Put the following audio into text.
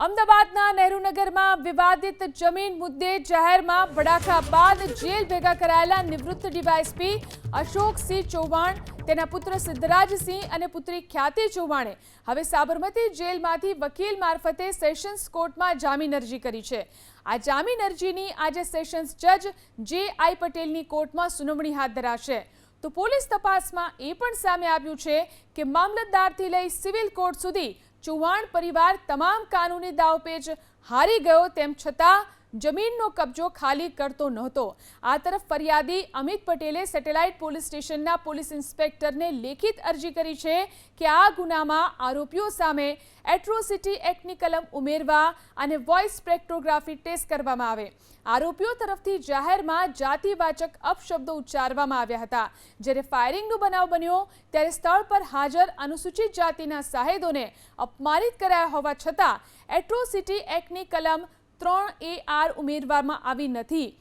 અમદાવાદના નહેરુનગરમાં વિવાદિત જમીન મુદ્દે જાહેરમાં ભડાકા બાદ જેલ ભેગા કરાયેલા નિવૃત્ત ડીવાયએસપી અશોકસિંહ ચૌહાણ, તેના પુત્ર સિદ્ધરાજસિંહ અને પુત્રી ખ્યાતિ ચૌહાણે હવે સાબરમતી જેલમાંથી વકીલ મારફતે સેશન્સ કોર્ટમાં જામીન અરજી કરી છે. આ જામીન અરજીની આજે સેશન્સ જજ જે.આઈ. પટેલની કોર્ટમાં સુનાવણી હાથ ધરાશે. તો પોલીસ તપાસમાં એ પણ સામે આવ્યું છે કે મામલતદારથી લઈ સિવિલ કોર્ટ સુધી ચૌહાણ પરિવાર તમામ કાનૂની દાવપેચ હારી ગયો, તેમ છતાં જમીનનો કબજો ખાલી કરતો નહોતો. આ તરફ ફરિયાદી અમિત પટેલે સેટેલાઇટ પોલીસ સ્ટેશનના પોલીસ ઇન્સ્પેક્ટરને લેખિત અરજી કરી છે કે આ ગુનામાં આરોપીઓ સામે એટ્રોસિટી એક્ટની કલમ ઉમેરવા અને વોઇસ સ્પેક્ટ્રોગ્રાફી ટેસ્ટ કરવામાં આવે. આરોપીઓ તરફથી જાહેરમાં જાતિવાચક અપશબ્દો ઉચ્ચારવામાં આવ્યા હતા. જ્યારે ફાયરિંગનો બનાવ બન્યો ત્યારે સ્થળ પર હાજર અનુસૂચિત જાતિના સાહેદોને અપમાનિત કરાયા હોવા છતાં એટ્રોસિટી એક્ટની કલમ 3AR ઉમેરવામાં આવી નથી.